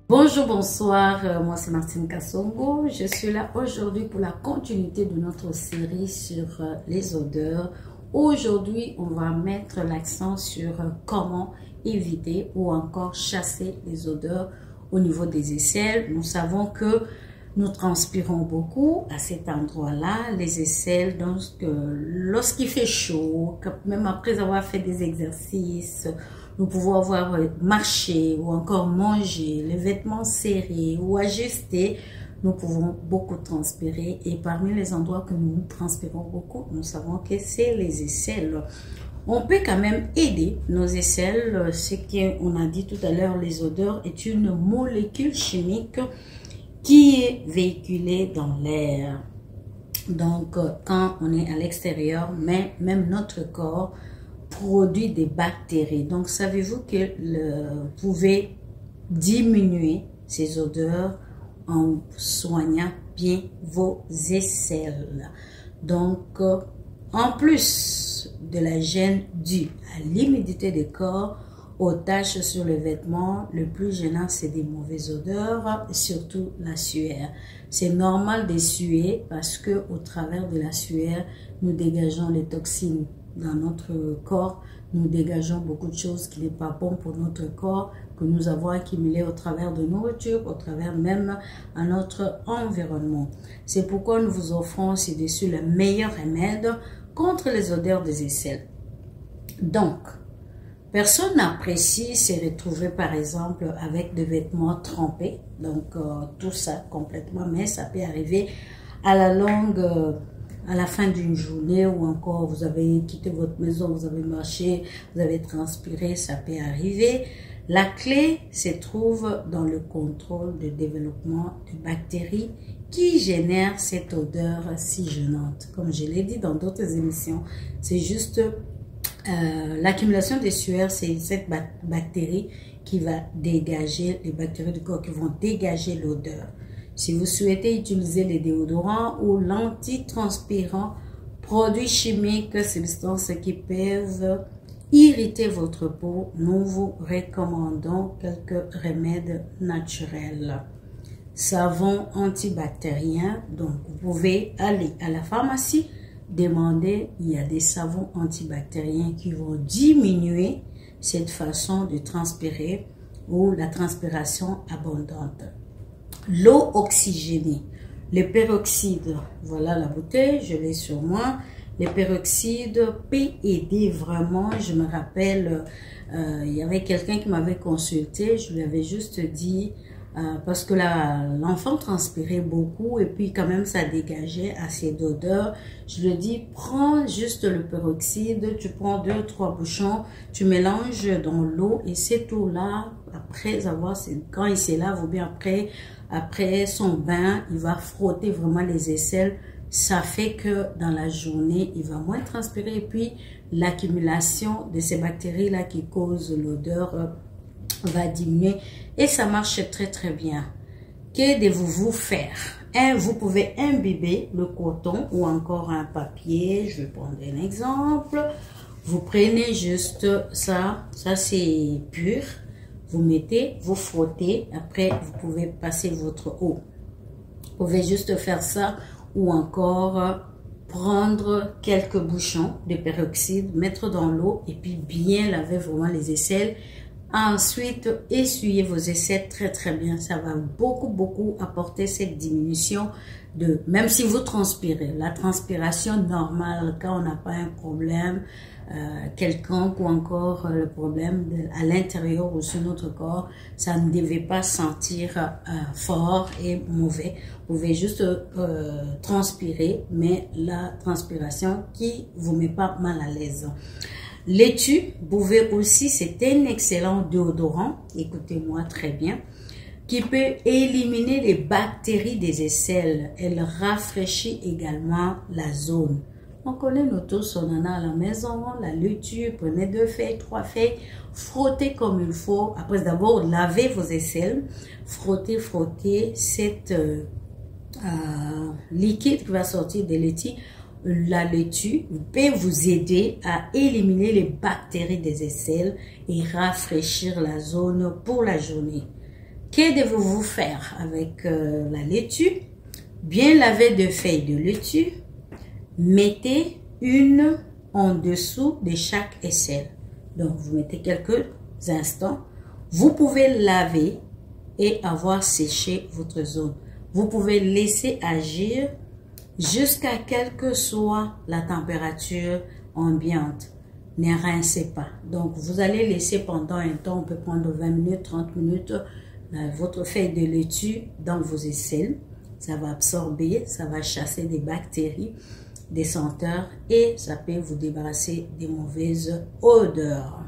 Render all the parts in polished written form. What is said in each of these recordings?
Bonjour, bonsoir, moi c'est Martine Kassongo. Je suis là aujourd'hui pour la continuité de notre série sur les odeurs. Aujourd'hui, on va mettre l'accent sur comment éviter ou encore chasser les odeurs au niveau des aisselles. Nous savons que nous transpirons beaucoup à cet endroit-là, les aisselles, donc lorsqu'il fait chaud, même après avoir fait des exercices, nous pouvons avoir marché ou encore mangé, les vêtements serrés ou ajustés, nous pouvons beaucoup transpirer. Et parmi les endroits que nous transpirons beaucoup, nous savons que c'est les aisselles. On peut quand même aider nos aisselles. Ce qu'on a dit tout à l'heure, les odeurs est une molécule chimique qui est véhiculée dans l'air. Donc, quand on est à l'extérieur, mais même notre corps produit des bactéries. Donc, savez-vous que vous pouvez diminuer ces odeurs en soignant bien vos aisselles. Donc, en plus de la gêne due à l'humidité des corps, aux taches sur les vêtements, le plus gênant, c'est des mauvaises odeurs, surtout la sueur. C'est normal de suer parce que au travers de la sueur, nous dégageons les toxines dans notre corps, nous dégageons beaucoup de choses qui n'est pas bon pour notre corps, que nous avons accumulé au travers de nourriture, au travers même à notre environnement. C'est pourquoi nous vous offrons ci-dessus le meilleur remède contre les odeurs des aisselles. Donc, personne n'apprécie se retrouver par exemple avec des vêtements trempés, donc tout ça complètement, mais ça peut arriver à la longue, à la fin d'une journée ou encore vous avez quitté votre maison, vous avez marché, vous avez transpiré, ça peut arriver. La clé se trouve dans le contrôle du développement de bactéries qui génèrent cette odeur si gênante. Comme je l'ai dit dans d'autres émissions, c'est juste l'accumulation des sueurs, c'est cette bactérie qui va dégager, les bactéries du corps qui vont dégager l'odeur. Si vous souhaitez utiliser les déodorants ou l'antitranspirant, produits chimiques, substances qui peuvent irriter votre peau, nous vous recommandons quelques remèdes naturels. Savon antibactérien, donc vous pouvez aller à la pharmacie, demander, il y a des savons antibactériens qui vont diminuer cette façon de transpirer ou la transpiration abondante. L'eau oxygénée, le peroxyde, voilà la bouteille, je l'ai sur moi. Le peroxyde peut aider vraiment. Je me rappelle, il y avait quelqu'un qui m'avait consulté, je lui avais juste dit, parce que l'enfant transpirait beaucoup et puis quand même ça dégageait assez d'odeur. Je lui ai dit, prends juste le peroxyde, tu prends 2-3 bouchons, tu mélanges dans l'eau et cette eau-là, après avoir, quand il se lave ou bien après son bain, il va frotter vraiment les aisselles. Ça fait que dans la journée, il va moins transpirer et puis l'accumulation de ces bactéries-là qui causent l'odeur va diminuer et ça marche très très bien. Que devez-vous faire? Vous pouvez imbiber le coton ou encore un papier. Je vais prendre un exemple. Vous prenez juste ça c'est pur. Vous mettez, vous frottez, après vous pouvez passer votre eau. Vous pouvez juste faire ça ou encore prendre quelques bouchons de peroxyde, mettre dans l'eau et puis bien laver vraiment les aisselles. Ensuite, essuyez vos aisselles très très bien. Ça va beaucoup apporter cette diminution de, même si vous transpirez, la transpiration normale quand on n'a pas un problème quelconque ou encore le problème à l'intérieur ou sur notre corps, ça ne devait pas sentir fort et mauvais. Vous pouvez juste transpirer, mais la transpiration qui vous met pas mal à l'aise. Laitue, vous pouvez aussi, c'est un excellent déodorant, écoutez-moi très bien, qui peut éliminer les bactéries des aisselles. Elle rafraîchit également la zone. On connaît nous tous, on en a à la maison, la laitue, prenez 2 feuilles, 3 feuilles, frottez comme il faut. Après d'abord, lavez vos aisselles, frottez cette liquide qui va sortir de laitue. La laitue peut vous aider à éliminer les bactéries des aisselles et rafraîchir la zone pour la journée. Que devez-vous faire avec la laitue? Bien laver 2 feuilles de laitue. Mettez une en dessous de chaque aisselle. Donc, vous mettez quelques instants. Vous pouvez laver et avoir séché votre zone. Vous pouvez laisser agir jusqu'à quelle que soit la température ambiante. Ne rincez pas. Donc, vous allez laisser pendant un temps, on peut prendre 20 minutes, 30 minutes, votre feuille de laitue dans vos aisselles. Ça va absorber, ça va chasser des bactéries, des senteurs et ça peut vous débarrasser des mauvaises odeurs.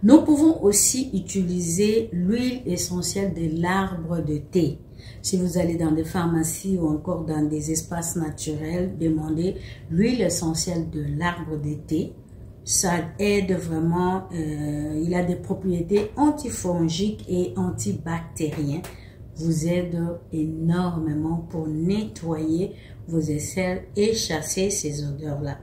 Nous pouvons aussi utiliser l'huile essentielle de l'arbre de thé. Si vous allez dans des pharmacies ou encore dans des espaces naturels, demandez l'huile essentielle de l'arbre de thé. Ça aide vraiment, il a des propriétés antifongiques et antibactériennes. Vous aide énormément pour nettoyer vos aisselles et chasser ces odeurs-là.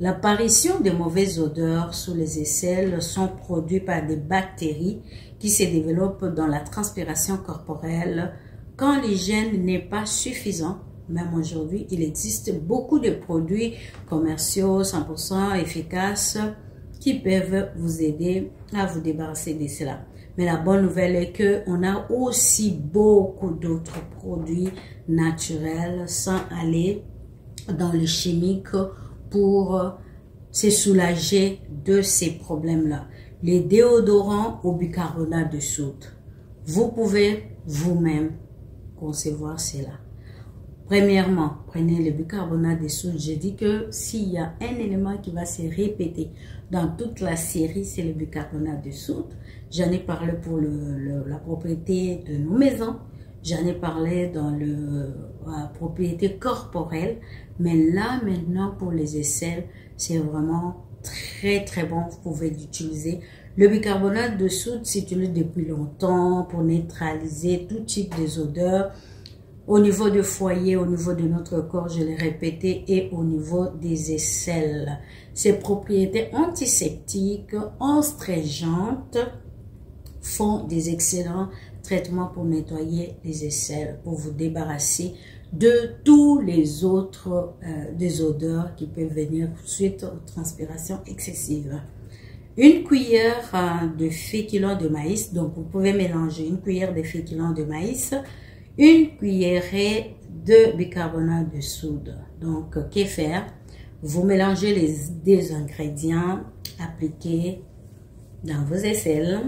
L'apparition de mauvaises odeurs sous les aisselles sont produites par des bactéries qui se développent dans la transpiration corporelle quand l'hygiène n'est pas suffisante. Même aujourd'hui, il existe beaucoup de produits commerciaux 100% efficaces qui peuvent vous aider à vous débarrasser de cela. Mais la bonne nouvelle est qu'on a aussi beaucoup d'autres produits naturels sans aller dans le chimique pour se soulager de ces problèmes-là. Les déodorants au bicarbonate de soude. Vous pouvez vous-même concevoir cela. Premièrement, prenez le bicarbonate de soude. Je dis que s'il y a un élément qui va se répéter dans toute la série, c'est le bicarbonate de soude. J'en ai parlé pour la propriété de nos maisons. J'en ai parlé dans la propriété corporelle. Mais là, maintenant, pour les aisselles, c'est vraiment très, très bon. Vous pouvez l'utiliser. Le bicarbonate de soude s'utilise depuis longtemps pour neutraliser tout type d'odeurs. Au niveau du foyer, au niveau de notre corps, je l'ai répété, et au niveau des aisselles. Ses propriétés antiseptiques, astringentes, font des excellents traitements pour nettoyer les aisselles, pour vous débarrasser de tous les autres des odeurs qui peuvent venir suite aux transpirations excessives. Une cuillère de féculents de maïs, donc vous pouvez mélanger une cuillère de féculents de maïs, une cuillerée de bicarbonate de soude. Donc, que faire? Vous mélangez les 2 ingrédients appliqués dans vos aisselles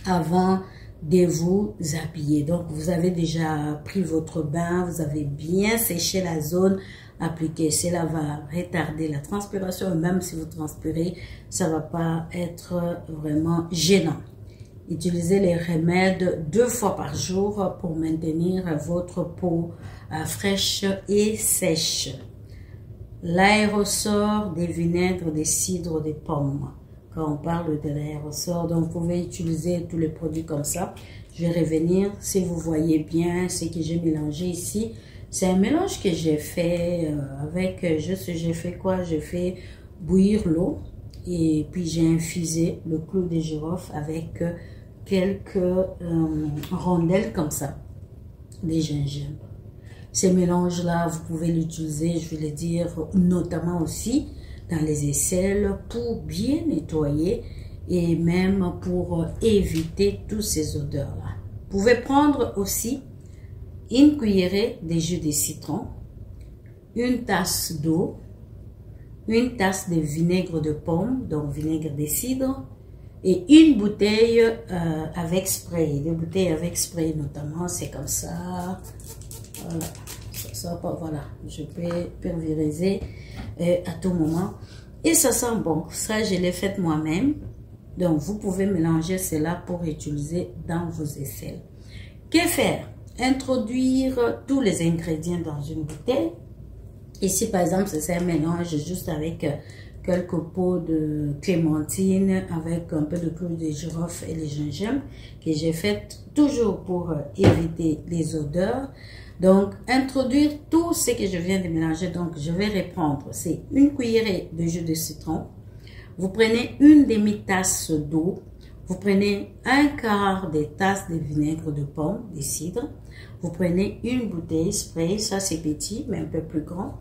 avant de vous habiller. Donc, vous avez déjà pris votre bain, vous avez bien séché la zone appliquée. Cela va retarder la transpiration. Même si vous transpirez, ça ne va pas être vraiment gênant. Utilisez les remèdes 2 fois par jour pour maintenir votre peau fraîche et sèche. L'aérosol des vinaigres de cidre de pomme. Quand on parle de l'aérosol, donc vous pouvez utiliser tous les produits comme ça. Je vais revenir, si vous voyez bien ce que j'ai mélangé ici. C'est un mélange que j'ai fait avec, j'ai fait quoi? J'ai fait bouillir l'eau et puis j'ai infusé le clou de girofle avec quelques rondelles comme ça, des gingembre. Ces mélanges-là, vous pouvez l'utiliser, je vais le dire, notamment aussi dans les aisselles pour bien nettoyer et même pour éviter toutes ces odeurs-là. Vous pouvez prendre aussi une cuillerée de jus de citron, une tasse d'eau, une tasse de vinaigre de pomme, donc vinaigre de cidre, et une bouteille avec spray. Les bouteilles avec spray notamment, c'est comme ça. Voilà. Voilà, je peux pulvériser à tout moment. Et ça sent bon. Ça, je l'ai fait moi-même. Donc, vous pouvez mélanger cela pour utiliser dans vos aisselles. Que faire? Introduire tous les ingrédients dans une bouteille. Ici, par exemple, c'est un mélange juste avec quelques pots de clémentine, avec un peu de clou de girofle et les gingembre, que j'ai fait toujours pour éviter les odeurs. Donc, introduire tout ce que je viens de mélanger. Donc, je vais reprendre. C'est une cuillerée de jus de citron. Vous prenez une demi-tasse d'eau. Vous prenez un quart des tasses de vinaigre de pomme, de cidre. Vous prenez une bouteille spray, ça c'est petit, mais un peu plus grand.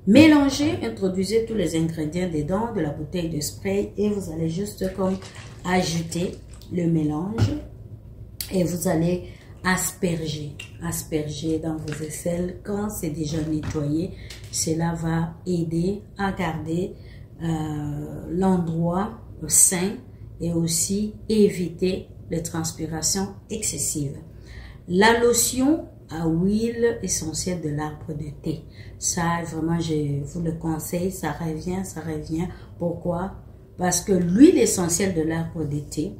Mélangez, introduisez tous les ingrédients dedans de la bouteille de spray et vous allez juste comme ajouter le mélange et vous allez asperger dans vos aisselles. Quand c'est déjà nettoyé, cela va aider à garder l'endroit sain et aussi éviter les transpirations excessives. La lotion à huile essentielle de l'arbre de thé. Ça, vraiment, je vous le conseille, ça revient. Pourquoi? Parce que l'huile essentielle de l'arbre de thé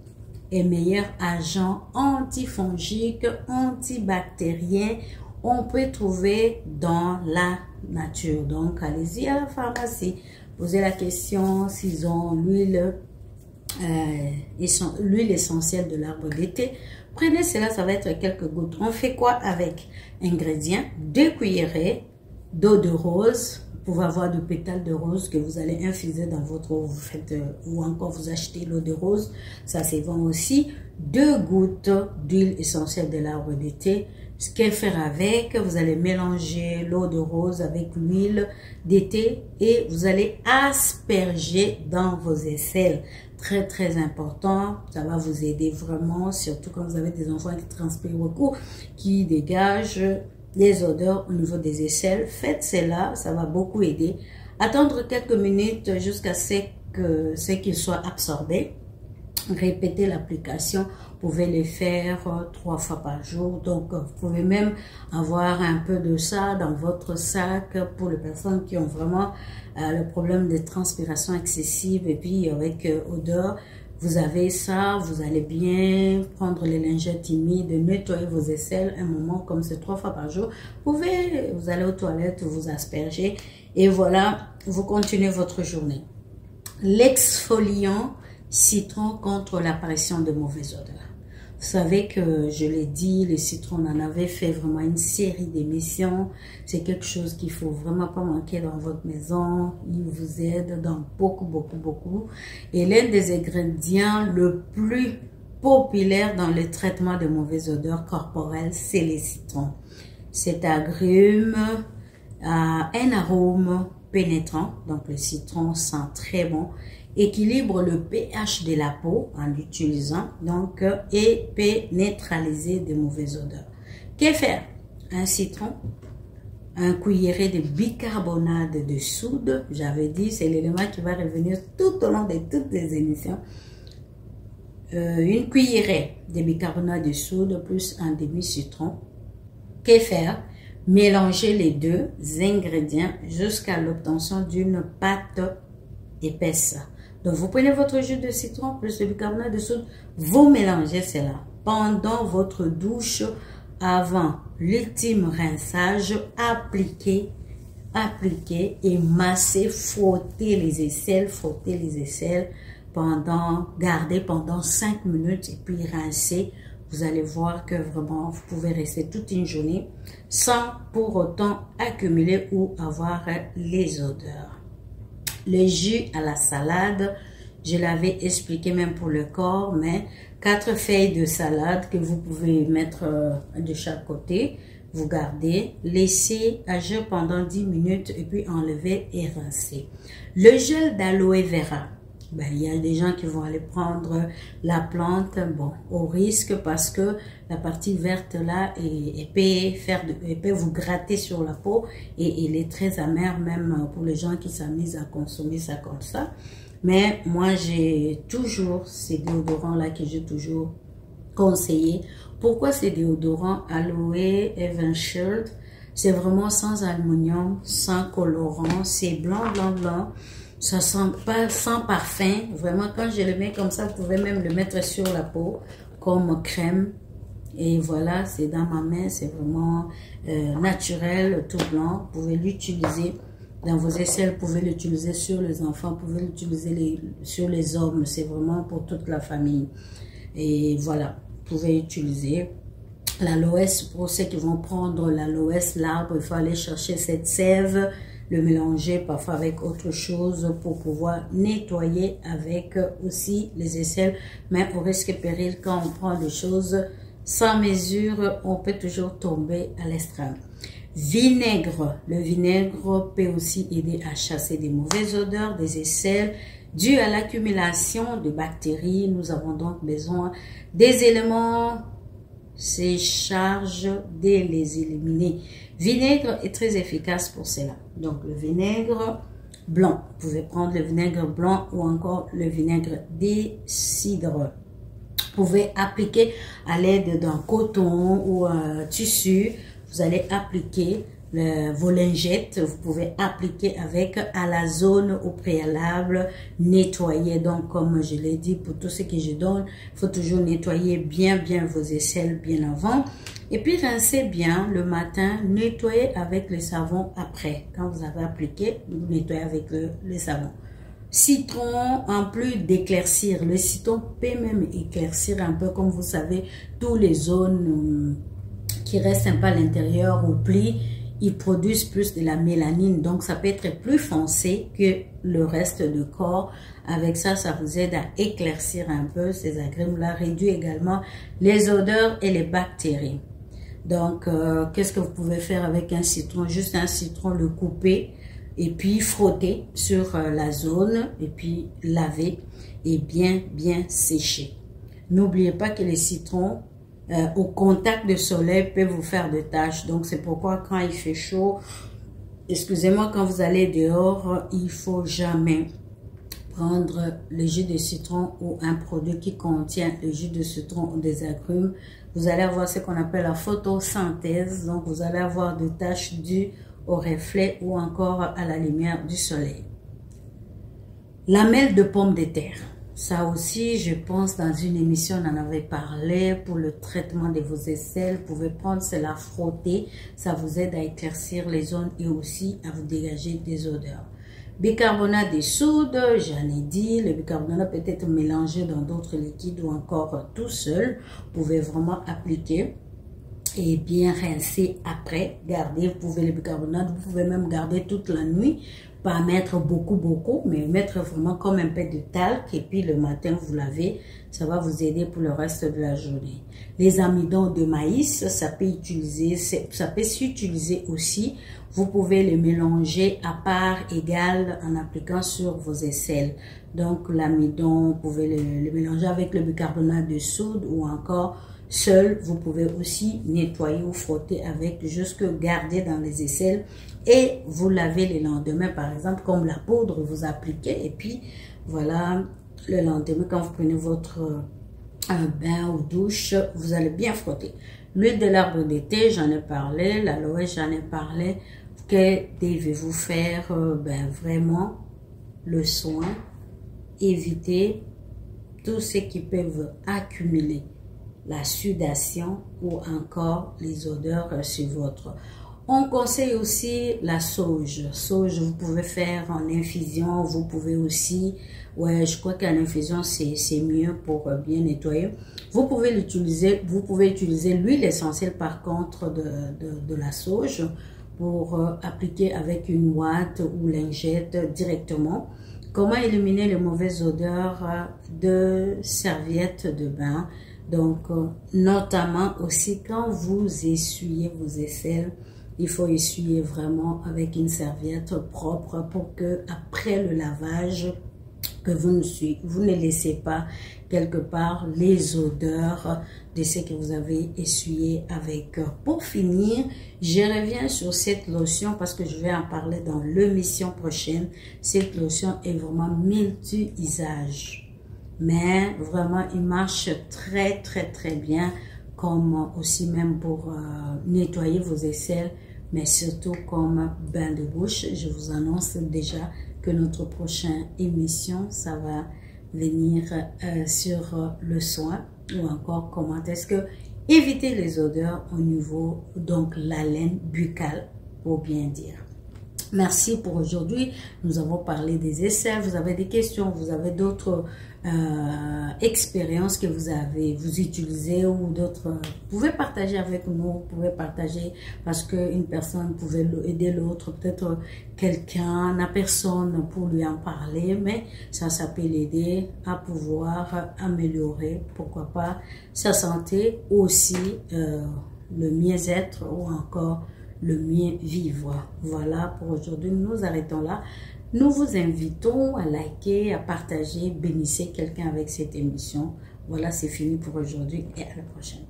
est meilleur agent antifongique, antibactérien. On peut trouver dans la nature. Donc, allez-y à la pharmacie. Posez la question s'ils ont l'huile essentielle de l'arbre de thé. Prenez cela, ça va être quelques gouttes. On fait quoi avec? Ingrédients, 2 cuillerées d'eau de rose. Vous pouvez avoir du pétale de rose que vous allez infuser dans votre eau. Vous faites, ou encore vous achetez l'eau de rose. Ça se vend aussi. 2 gouttes d'huile essentielle de l'arbre de thé. Ce qu'elle faire avec, vous allez mélanger l'eau de rose avec l'huile de thé et vous allez asperger dans vos aisselles. Très très important, ça va vous aider vraiment, surtout quand vous avez des enfants qui transpirent beaucoup, qui dégagent les odeurs au niveau des aisselles. Faites cela, ça va beaucoup aider. Attendre quelques minutes jusqu'à ce qu'il soit absorbé. Répétez l'application, vous pouvez le faire 3 fois par jour. Donc, vous pouvez même avoir un peu de ça dans votre sac pour les personnes qui ont vraiment le problème de transpiration excessive et puis avec odeur. Vous avez ça, vous allez bien prendre les lingettes humides, nettoyer vos aisselles un moment comme c'est 3 fois par jour. Vous allez aux toilettes, vous asperger et voilà, vous continuez votre journée. L'exfoliant citron contre l'apparition de mauvaises odeurs. Vous savez que, je l'ai dit, le citron, on en avait fait vraiment une série d'émissions. C'est quelque chose qu'il faut vraiment pas manquer dans votre maison. Il vous aide dans beaucoup. Et l'un des ingrédients le plus populaire dans le traitement de mauvaises odeurs corporelles, c'est le citron. Cet agrume a un arôme pénétrant, donc le citron sent très bon, équilibre le pH de la peau en l'utilisant, donc, et peut neutraliser de mauvaises odeurs. Que faire? Un citron, un cuillerée de bicarbonate de soude, j'avais dit, c'est l'élément qui va revenir tout au long de toutes les émissions. Une cuillerée de bicarbonate de soude plus un demi-citron. Que faire? Mélanger les deux ingrédients jusqu'à l'obtention d'une pâte épaisse. Donc, vous prenez votre jus de citron plus le bicarbonate de soude, vous mélangez cela pendant votre douche, avant l'ultime rinçage, appliquez et massez, frottez les aisselles, gardez pendant 5 minutes et puis rincez. Vous allez voir que vraiment, vous pouvez rester toute une journée sans pour autant accumuler ou avoir les odeurs. Le jus à la salade, je l'avais expliqué même pour le corps, mais 4 feuilles de salade que vous pouvez mettre de chaque côté. Vous gardez, laissez agir pendant 10 minutes et puis enlevez et rincez. Le gel d'aloe vera. Ben, il y a des gens qui vont aller prendre la plante, bon, au risque parce que la partie verte là, elle peut vous gratter sur la peau et il est très amer même pour les gens qui s'amusent à consommer ça comme ça. Mais moi, j'ai toujours ces déodorants là que j'ai toujours conseillé. Pourquoi ces déodorants Aloe Heaven Shield? C'est vraiment sans ammonium, sans colorant, c'est blanc. Ça sent pas sans parfum. Vraiment, quand je le mets comme ça, vous pouvez même le mettre sur la peau comme crème. Et voilà, c'est dans ma main, c'est vraiment naturel, tout blanc. Vous pouvez l'utiliser dans vos aisselles, vous pouvez l'utiliser sur les enfants, vous pouvez l'utiliser sur les hommes. C'est vraiment pour toute la famille. Et voilà, vous pouvez utiliser l'aloès. Pour ceux qui vont prendre l'aloès, l'arbre, il faut aller chercher cette sève le mélanger parfois avec autre chose pour pouvoir nettoyer avec aussi les aisselles. Mais au risque et péril, quand on prend des choses sans mesure, on peut toujours tomber à l'extrême. Vinaigre. Le vinaigre peut aussi aider à chasser des mauvaises odeurs, des aisselles, dues à l'accumulation de bactéries. Nous avons donc besoin des éléments séchage de les éliminer. Vinaigre est très efficace pour cela. Donc le vinaigre blanc, vous pouvez prendre le vinaigre blanc ou encore le vinaigre de cidre. Vous pouvez appliquer à l'aide d'un coton ou un tissu. Vous allez appliquer vos lingettes, vous pouvez appliquer avec à la zone au préalable, nettoyer. Donc comme je l'ai dit, pour tout ce que je donne, il faut toujours nettoyer bien vos aisselles bien avant. Et puis rincer bien le matin, nettoyer avec le savon après. Quand vous avez appliqué, vous nettoyez avec le savon. Citron, en plus d'éclaircir, le citron peut même éclaircir un peu, comme vous savez, toutes les zones qui restent un peu à l'intérieur ou plis. Ils produisent plus de la mélanine, donc ça peut être plus foncé que le reste du corps. Avec ça, ça vous aide à éclaircir un peu ces agrumes-là, réduit également les odeurs et les bactéries. Donc, qu'est-ce que vous pouvez faire avec un citron? Juste un citron, le couper et puis frotter sur la zone et puis laver et bien sécher. N'oubliez pas que les citrons au contact du soleil peut vous faire des taches. Donc c'est pourquoi quand il fait chaud, excusez-moi, quand vous allez dehors, il faut jamais prendre le jus de citron ou un produit qui contient le jus de citron ou des agrumes. Vous allez avoir ce qu'on appelle la photosynthèse. Donc vous allez avoir des taches dues au reflet ou encore à la lumière du soleil. Lamelles de pommes de terre. Ça aussi, je pense, dans une émission, on en avait parlé pour le traitement de vos aisselles. Vous pouvez prendre cela, frotter. Ça vous aide à éclaircir les zones et aussi à vous dégager des odeurs. Bicarbonate de soude, j'en ai dit. Le bicarbonate peut être mélangé dans d'autres liquides ou encore tout seul. Vous pouvez vraiment appliquer et bien rincer après. Gardez, vous pouvez le bicarbonate, vous pouvez même garder toute la nuit. Pas mettre beaucoup, mais mettre vraiment comme un peu de talc et puis le matin vous lavez, ça va vous aider pour le reste de la journée. Les amidons de maïs, ça peut s'utiliser aussi. Vous pouvez les mélanger à part égale en appliquant sur vos aisselles. Donc l'amidon, vous pouvez le mélanger avec le bicarbonate de soude ou encore seul. Vous pouvez aussi nettoyer ou frotter avec, jusque garder dans les aisselles et vous lavez le lendemain, par exemple, comme la poudre, vous appliquez et puis voilà, le lendemain, quand vous prenez votre bain ou douche, vous allez bien frotter. L'huile de l'arbre de thé, j'en ai parlé, l'aloe, j'en ai parlé. Que devez-vous faire? Vraiment le soin, éviter tout ce qui peut accumuler la sudation ou encore les odeurs sur votre. On conseille aussi la sauge. Sauge, vous pouvez faire en infusion, vous pouvez aussi, ouais, je crois qu'en infusion, c'est mieux pour bien nettoyer. Vous pouvez l'utiliser, vous pouvez utiliser l'huile essentielle par contre de la sauge pour appliquer avec une ouate ou lingette directement. Comment éliminer les mauvaises odeurs de serviettes de bain? Donc, notamment aussi quand vous essuyez vos aisselles, il faut essuyer vraiment avec une serviette propre pour que après le lavage, que vous ne laissez pas quelque part les odeurs de ce que vous avez essuyé avec. Pour finir, je reviens sur cette lotion parce que je vais en parler dans l'émission prochaine. Cette lotion est vraiment multi-usage. Mais vraiment, il marche très bien, comme aussi même pour nettoyer vos aisselles, mais surtout comme bain de bouche. Je vous annonce déjà que notre prochaine émission, ça va venir sur le soin ou encore comment est-ce que éviter les odeurs au niveau, donc l'haleine buccale, pour bien dire. Merci pour aujourd'hui. Nous avons parlé des essais. Vous avez des questions, vous avez d'autres expériences que vous utilisez ou d'autres. Vous pouvez partager avec nous, vous pouvez partager parce qu'une personne pouvait aider l'autre. Peut-être quelqu'un n'a personne pour lui en parler, mais ça peut l'aider à pouvoir améliorer, pourquoi pas, sa santé, aussi le mieux-être ou encore le mieux vivre. Voilà, pour aujourd'hui, nous arrêtons là. Nous vous invitons à liker, à partager, bénissez quelqu'un avec cette émission. Voilà, c'est fini pour aujourd'hui et à la prochaine.